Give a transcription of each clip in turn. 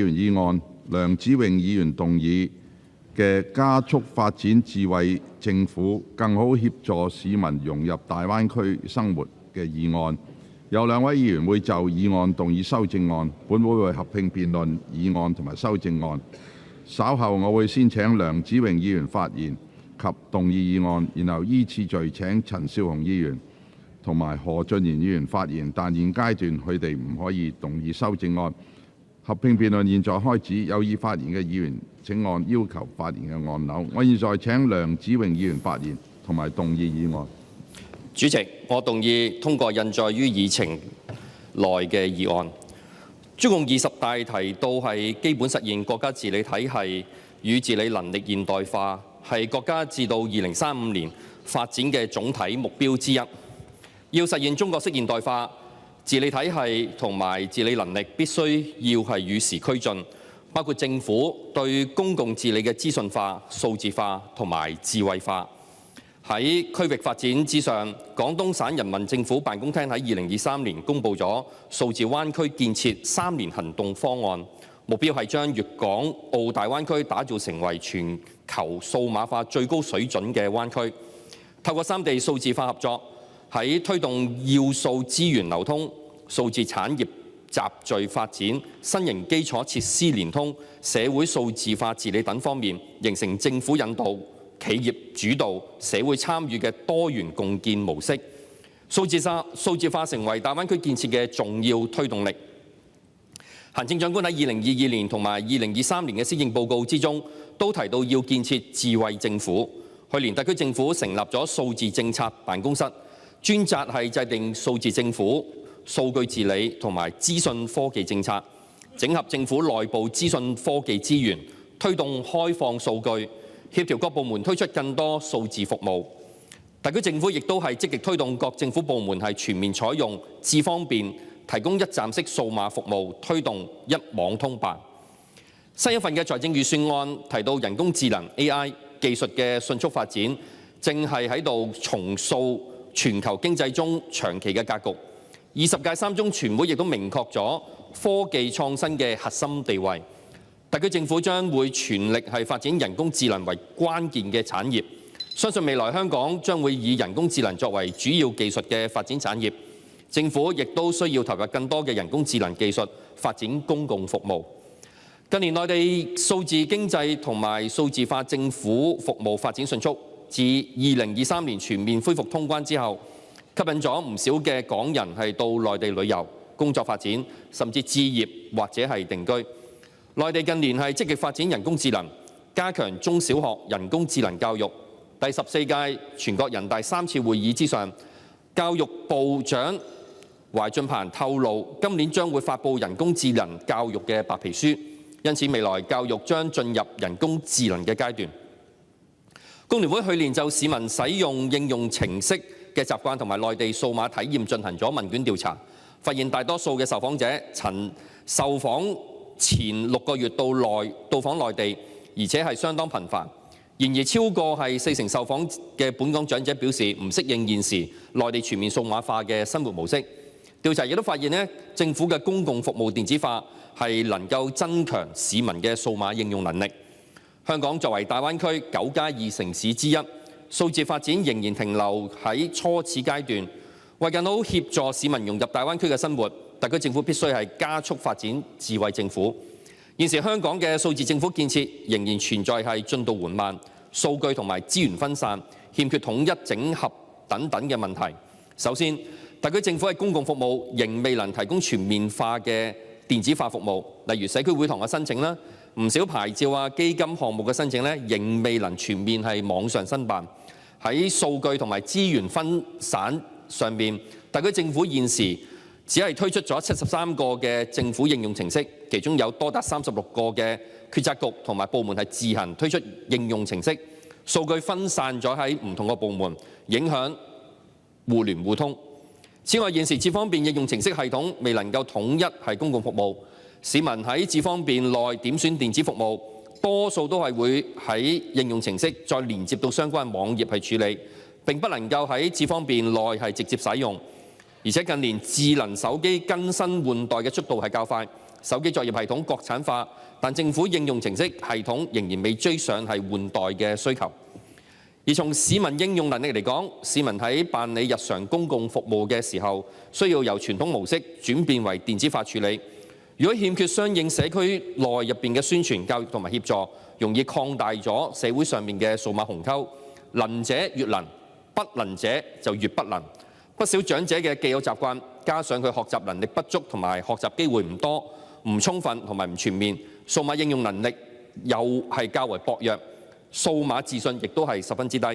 議員議案，梁子穎議員動議嘅加速發展智慧政府，更好協助市民融入大灣區生活嘅議案。有兩位議員會就議案動議修正案，本會會合併辯論議案及修正案。稍後我會先請梁子穎議員發言及動議議案，然後依次序請陳紹雄議員及何俊賢議員發言，但現階段佢哋唔可以動議修正案。合併辯論現在開始，有意發言嘅議員請按要求發言嘅按鈕。我現在請梁子穎議員發言同埋動議議案。主席，我動議通過印載於議程內嘅議案。中共20大提到係基本實現國家治理體系與治理能力現代化，係國家至到2035年發展嘅總體目標之一。要實現中國式現代化，治理體系同埋治理能力必須要係與時俱進，包括政府對公共治理嘅資訊化、數字化同埋智慧化。喺區域發展之上，廣東省人民政府辦公廳喺2023年公布咗數字灣區建設3年行動方案，目標係將粵港澳大灣區打造成為全球數碼化最高水準嘅灣區。透過三地數字化合作，喺推動要素資源流通、數字產業集聚發展、新型基礎設施連通、社會數字化治理等方面，形成政府引導、企業主導、社會參與嘅多元共建模式。數字化成為大灣區建設嘅重要推動力。行政長官喺2022年同埋2023年嘅施政報告之中，都提到要建設智慧政府。去年特區政府成立咗數字政策辦公室，專責係制定數字政府、數據治理同埋資訊科技政策，整合政府內部資訊科技資源，推動開放數據，協調各部門推出更多數字服務。特區政府亦都係積極推動各政府部門係全面採用智方便，提供一站式數碼服務，推動一網通辦。新一份嘅財政預算案提到人工智能 AI 技術嘅迅速發展，正係喺度重塑全球經濟中長期嘅格局。20屆三中全會亦都明確咗科技創新嘅核心地位。特區政府將會全力係發展人工智能為關鍵嘅產業，相信未來香港將會以人工智能作為主要技術嘅發展產業。政府亦都需要投入更多嘅人工智能技術發展公共服務。近年內地數字經濟同埋數字化政府服務發展迅速，自2023年全面恢復通關之後，吸引咗唔少嘅港人係到內地旅遊、工作發展，甚至置業或者係定居。內地近年係積極發展人工智能，加強中小學人工智能教育。第14屆全國人大3次會議之上，教育部長懷進鵬透露，今年將會發布人工智能教育嘅白皮書，因此未來教育將進入人工智能嘅階段。工聯會去年就市民使用應用程式嘅習慣同埋內地數碼體驗進行咗問卷調查，發現大多數嘅受訪者曾受訪前6個月到訪內地，而且係相當頻繁。然而超過係40%受訪嘅本港長者表示唔適應現時內地全面數碼化嘅生活模式。調查亦都發現政府嘅公共服務電子化係能夠增強市民嘅數碼應用能力。香港作為大灣區9+2城市之一，數字發展仍然停留喺初始階段。為更好協助市民融入大灣區嘅生活，特區政府必須係加速發展智慧政府。現時香港嘅數字政府建設仍然存在係進度緩慢、數據同埋資源分散、欠缺統一整合等等嘅問題。首先，特區政府喺公共服務仍未能提供全面化嘅電子化服務，例如社區會堂嘅申請啦，唔少牌照啊、基金項目嘅申請仍未能全面係網上申辦。喺數據同埋資源分散上面，特區政府現時只係推出咗73個嘅政府應用程式，其中有多達36個嘅決策局同埋部門係自行推出應用程式，數據分散咗喺唔同嘅部門，影響互聯互通。此外，現時智方便應用程式系統未能夠統一係公共服務，市民喺智方便內點選電子服務，多數都係會喺應用程式再連接到相關網頁去處理，並不能夠喺智方便內係直接使用。而且近年智能手機更新換代嘅速度係較快，手機作業系統國產化，但政府應用程式系統仍然未追上係換代嘅需求。而從市民應用能力嚟講，市民喺辦理日常公共服務嘅時候，需要由傳統模式轉變為電子化處理。如果欠缺相應社區內入邊嘅宣傳、教育同埋協助，容易擴大咗社會上面嘅數碼鴻溝，能者越能，不能者就越不能。不少長者嘅既有習慣，加上佢學習能力不足同埋學習機會唔多、唔充分同埋唔全面，數碼應用能力又係較為薄弱。數碼自信亦都係十分之低。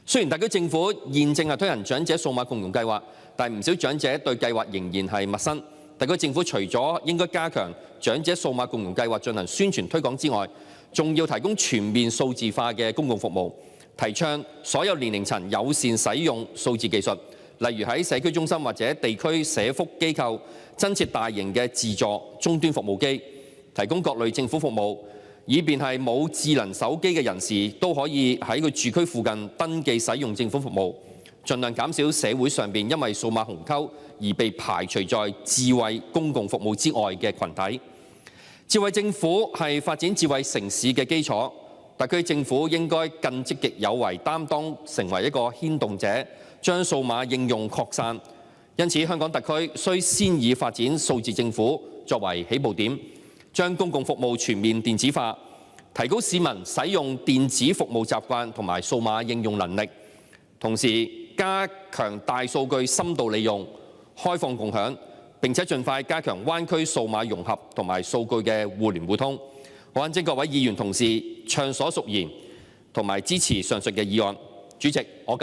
雖然特區政府現正係推行長者數碼共融計劃，但唔少長者對計劃仍然係陌生。特區政府除咗應該加強長者數碼共融計劃進行宣傳推廣之外，仲要提供全面數字化嘅公共服務，提倡所有年齡層友善使用數字技術，例如喺社區中心或者地區社福機構增設大型嘅自助終端服務機，提供各類政府服務，以便係冇智能手機嘅人士都可以喺佢住區附近登記使用政府服務，盡量減少社會上邊因為數碼鴻溝而被排除在智慧公共服務之外嘅群體。智慧政府係發展智慧城市嘅基礎，特區政府應該更積極有為擔當，成為一個牽動者，將數碼應用擴散。因此，香港特區需先以發展數字政府作為起步點，將公共服務全面電子化，提高市民使用電子服務習慣同埋數碼應用能力，同時加強大數據深度利用、開放共享，並且盡快加強灣區數碼融合同埋數據嘅互聯互通。我懇請各位議員同事暢所欲言，同埋支持上述嘅議案。主席，我謹